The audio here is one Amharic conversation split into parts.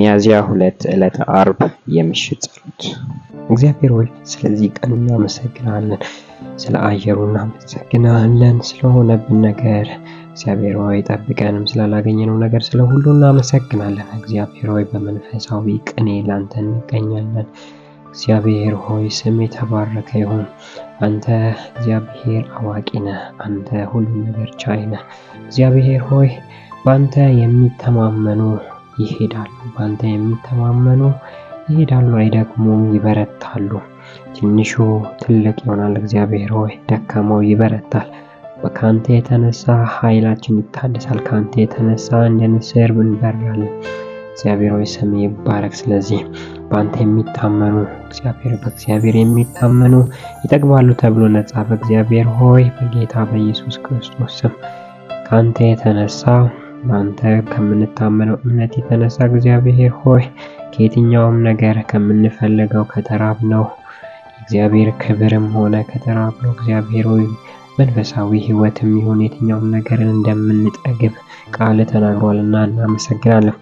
የሚያዝያ 2 ዕለተ ዓርብ የምሽት ጸሎት። እግዚአብሔር ሆይ ስለዚህ ቀን እናመሰግናለን፣ ስለ አየሩ እናመሰግናለን፣ ስለሆነብን ነገር እግዚአብሔር ሆይ ጠብቀንም ስላላገኘነው ነገር ስለ ሁሉ እናመሰግናለን። እግዚአብሔር ሆይ በመንፈሳዊ ቅኔ ላንተ እንገኛለን። እግዚአብሔር ሆይ ስም የተባረከ ይሁን። አንተ እግዚአብሔር አዋቂ ነህ። አንተ ሁሉን ነገር ቻይ ነህ። እግዚአብሔር ሆይ በአንተ የሚተማመኑ ይሄዳሉ፣ በአንተ የሚተማመኑ ይሄዳሉ፣ አይደክሙም፣ ይበረታሉ። ትንሹ ትልቅ ይሆናል። እግዚአብሔር ሆይ ደካማው ይበረታል። ከአንተ የተነሳ ኃይላችን ይታደሳል። ከአንተ የተነሳ እንደ ንስር እንበራለን። እግዚአብሔር ሆይ ስም ይባረክ። ስለዚህ በአንተ የሚታመኑ በእግዚአብሔር የሚታመኑ ይጠግባሉ ተብሎ ነጻ። በእግዚአብሔር ሆይ በጌታ በኢየሱስ ክርስቶስ ስም ከአንተ የተነሳ በአንተ ከምንታመነው እምነት የተነሳ እግዚአብሔር ሆይ ከየትኛውም ነገር ከምንፈልገው ከተራብነው እግዚአብሔር ክብርም ሆነ ከተራብነው እግዚአብሔር ሆይ መንፈሳዊ ሕይወትም ይሁን የትኛውም ነገር እንደምንጠግብ ቃል ተናግሯልና እናመሰግናለን።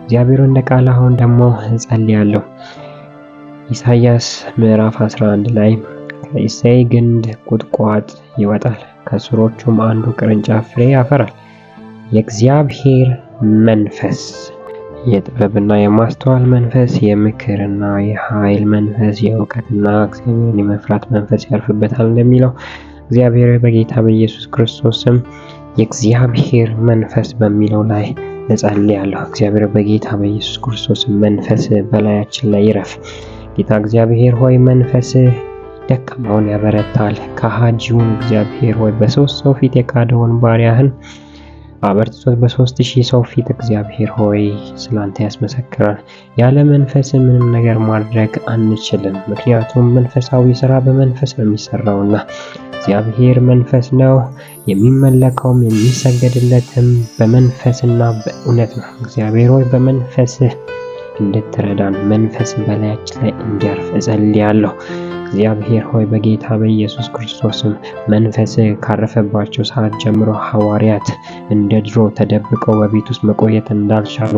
እግዚአብሔር እንደ ቃል አሁን ደግሞ እጸልያለሁ። ኢሳይያስ ምዕራፍ 11 ላይ ከእሴይ ግንድ ቁጥቋጥ ይወጣል፣ ከስሮቹም አንዱ ቅርንጫፍ ፍሬ ያፈራል። የእግዚአብሔር መንፈስ የጥበብና የማስተዋል መንፈስ፣ የምክርና የኃይል መንፈስ፣ የእውቀትና እግዚአብሔርን የመፍራት መንፈስ ያርፍበታል እንደሚለው እግዚአብሔር በጌታ በኢየሱስ ክርስቶስ ስም የእግዚአብሔር መንፈስ በሚለው ላይ እጸልያለሁ። እግዚአብሔር በጌታ በኢየሱስ ክርስቶስ መንፈስ በላያችን ላይ ይረፍ። ጌታ እግዚአብሔር ሆይ መንፈስ ደካማውን ያበረታል። ከሃጂውን እግዚአብሔር ሆይ በ3 ሰው ፊት የካደውን ባሪያህን አበርትቶት በ3000 ሰው ፊት እግዚአብሔር ሆይ ስላንተ ያስመሰክራል። ያለ መንፈስ ምንም ነገር ማድረግ አንችልም። ምክንያቱም መንፈሳዊ ስራ በመንፈስ ነው የሚሰራውና እግዚአብሔር መንፈስ ነው። የሚመለከውም የሚሰገድለትም በመንፈስና በእውነት ነው። እግዚአብሔር ሆይ በመንፈስ እንድትረዳን መንፈስ በላያችን ላይ እንዲያርፍ እጸልያለሁ። እግዚአብሔር ሆይ በጌታ በኢየሱስ ክርስቶስም መንፈስ ካረፈባቸው ሰዓት ጀምሮ ሐዋርያት እንደ ድሮ ተደብቀው በቤት ውስጥ መቆየት እንዳልቻሉ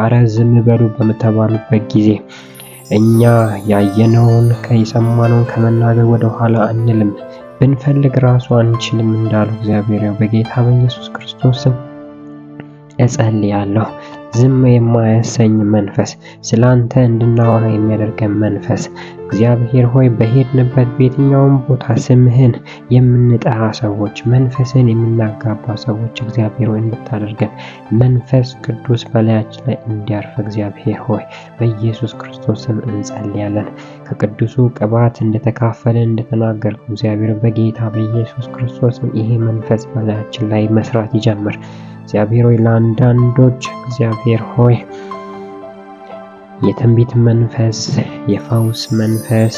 አረ ዝም በሉ በመተባሉበት ጊዜ እኛ ያየነውን የሰማነውን ከመናገር ወደ ኋላ አንልም፣ ብንፈልግ ራሱ አንችልም እንዳሉ እግዚአብሔር በጌታ በኢየሱስ ክርስቶስም እጸልያለሁ። ዝም የማያሰኝ መንፈስ፣ ስላንተ እንድናወራ የሚያደርገን መንፈስ እግዚአብሔር ሆይ በሄድንበት በየትኛውም ቦታ ስምህን የምንጠራ ሰዎች፣ መንፈስን የምናጋባ ሰዎች እግዚአብሔር ሆይ እንድታደርገን መንፈስ ቅዱስ በላያችን ላይ እንዲያርፍ እግዚአብሔር ሆይ በኢየሱስ ክርስቶስ ስም እንጸልያለን። ከቅዱሱ ቅባት እንደተካፈለን እንደተናገርኩ እግዚአብሔር በጌታ በኢየሱስ ክርስቶስ ስም ይሄ መንፈስ በላያችን ላይ መስራት ይጀምር። እግዚአብሔር ሆይ ለአንዳንዶች እግዚአብሔር ሆይ የትንቢት መንፈስ፣ የፈውስ መንፈስ፣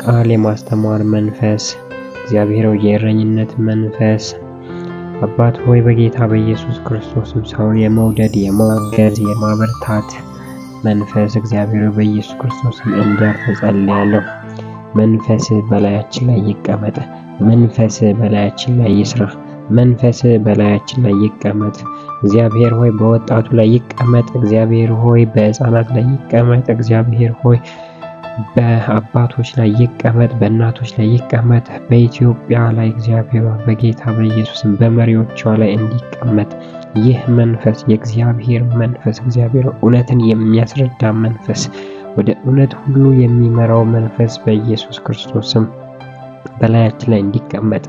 ቃል የማስተማር መንፈስ እግዚአብሔር ሆይ የእረኝነት መንፈስ አባት ሆይ በጌታ በኢየሱስ ክርስቶስም ሰውን የመውደድ የማገዝ የማበርታት መንፈስ እግዚአብሔር በኢየሱስ ክርስቶስም እንዲያርፍ ጸልያለሁ። መንፈስ በላያችን ላይ ይቀመጥ። መንፈስ በላያችን ላይ ይስራ። መንፈስ በላያችን ላይ ይቀመጥ። እግዚአብሔር ሆይ በወጣቱ ላይ ይቀመጥ። እግዚአብሔር ሆይ በሕፃናት ላይ ይቀመጥ። እግዚአብሔር ሆይ በአባቶች ላይ ይቀመጥ፣ በእናቶች ላይ ይቀመጥ። በኢትዮጵያ ላይ እግዚአብሔር በጌታ በኢየሱስም በመሪዎቿ ላይ እንዲቀመጥ ይህ መንፈስ የእግዚአብሔር መንፈስ እግዚአብሔር እውነትን የሚያስረዳ መንፈስ፣ ወደ እውነት ሁሉ የሚመራው መንፈስ በኢየሱስ ክርስቶስም በላያችን ላይ እንዲቀመጥ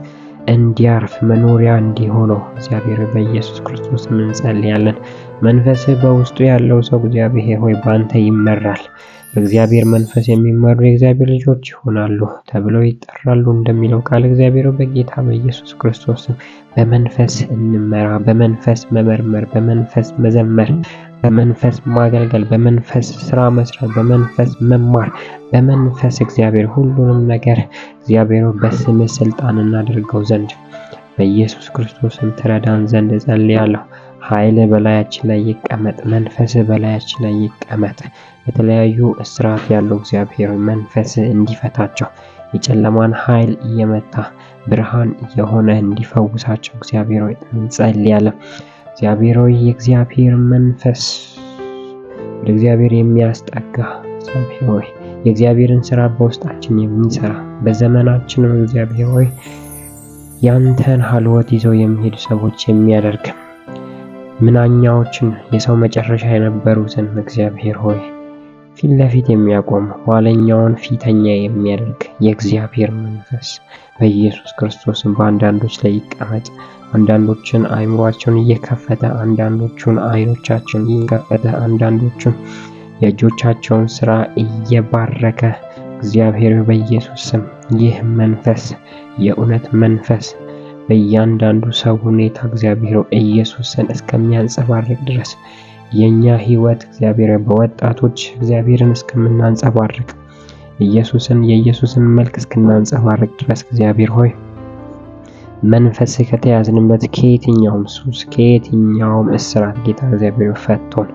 እንዲያርፍ መኖሪያ እንዲሆነው እግዚአብሔር በኢየሱስ ክርስቶስ እንጸልያለን። መንፈስ በውስጡ ያለው ሰው እግዚአብሔር ሆይ በአንተ ይመራል። በእግዚአብሔር መንፈስ የሚመሩ የእግዚአብሔር ልጆች ይሆናሉ ተብለው ይጠራሉ እንደሚለው ቃል እግዚአብሔር በጌታ በኢየሱስ ክርስቶስ በመንፈስ እንመራ፣ በመንፈስ መመርመር፣ በመንፈስ መዘመር፣ በመንፈስ ማገልገል፣ በመንፈስ ስራ መስራት፣ በመንፈስ መማር፣ በመንፈስ እግዚአብሔር ሁሉንም ነገር እግዚአብሔር በስም ስልጣን እናደርገው ዘንድ በኢየሱስ ክርስቶስም ትረዳን ዘንድ እጸልያለሁ። ኃይል በላያችን ላይ ይቀመጥ። መንፈስ በላያችን ላይ ይቀመጥ። በተለያዩ እስራት ያለው እግዚአብሔር መንፈስ እንዲፈታቸው የጨለማን ኃይል እየመታ ብርሃን የሆነ እንዲፈውሳቸው እግዚአብሔር ሆይ እንጸልያለን። እግዚአብሔር ሆይ የእግዚአብሔር መንፈስ ወደ እግዚአብሔር የሚያስጠጋ እግዚአብሔር ሆይ የእግዚአብሔርን ስራ በውስጣችን የሚሰራ በዘመናችን እግዚአብሔር ሆይ ያንተን ሀልወት ይዘው የሚሄዱ ሰዎች የሚያደርግ ምናኛዎችን የሰው መጨረሻ የነበሩትን እግዚአብሔር ሆይ ፊት ለፊት የሚያቆም ኋለኛውን ፊተኛ የሚያደርግ የእግዚአብሔር መንፈስ በኢየሱስ ክርስቶስም በአንዳንዶች ላይ ይቀመጥ። አንዳንዶችን አይምሯቸውን እየከፈተ አንዳንዶቹን አይኖቻቸውን እየከፈተ አንዳንዶቹን የእጆቻቸውን ስራ እየባረከ እግዚአብሔር በኢየሱስ ስም ይህ መንፈስ የእውነት መንፈስ በእያንዳንዱ ሰው ሁኔታ እግዚአብሔር ኢየሱስን እስከሚያንጸባርቅ ድረስ የኛ ህይወት እግዚአብሔር በወጣቶች እግዚአብሔርን እስከምናንጸባርቅ የኢየሱስን መልክ እስክናንጸባርቅ ድረስ እግዚአብሔር ሆይ መንፈስ ከተያዝንበት ከየትኛውም ሱስ ከየትኛውም እስራት ጌታ እግዚአብሔር ፈቶን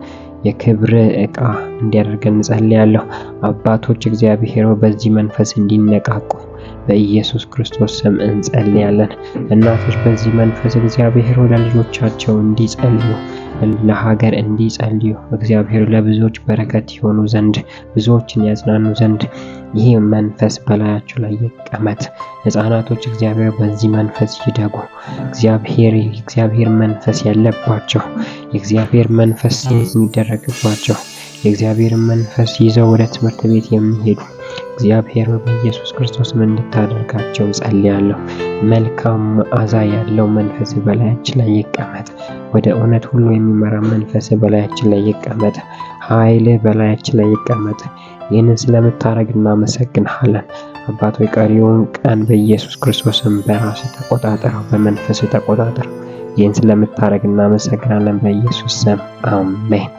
የክብር ዕቃ እንዲያደርገን እንጸልያለሁ። አባቶች እግዚአብሔር በዚህ መንፈስ እንዲነቃቁ በኢየሱስ ክርስቶስ ስም እንጸልያለን። እናቶች በዚህ መንፈስ እግዚአብሔር ለልጆቻቸው እንዲጸልዩ ለሀገር እንዲጸልዩ እግዚአብሔር ለብዙዎች በረከት ይሆኑ ዘንድ ብዙዎችን ያጽናኑ ዘንድ ይህ መንፈስ በላያቸው ላይ ይቀመጥ። ሕፃናቶች እግዚአብሔር በዚህ መንፈስ ይደጉ። እግዚአብሔር መንፈስ ያለባቸው የእግዚአብሔር መንፈስ የሚደረግባቸው የእግዚአብሔር መንፈስ ይዘው ወደ ትምህርት ቤት የሚሄዱ እግዚአብሔር በኢየሱስ ክርስቶስ እንድታደርጋቸው ጸልያለሁ። መልካም መዓዛ ያለው መንፈስ በላያችን ላይ ይቀመጥ። ወደ እውነት ሁሉ የሚመራ መንፈስ በላያችን ላይ ይቀመጥ። ኃይል በላያችን ላይ ይቀመጥ። ይህንን ስለምታደርግ እናመሰግንሃለን። አባት ሆይ ቀሪውን ቀን በኢየሱስ ክርስቶስም በራስ ተቆጣጠረው፣ በመንፈስ ተቆጣጠረው። ይህን ስለምታደርግ እናመሰግናለን። በኢየሱስ ስም አሜን።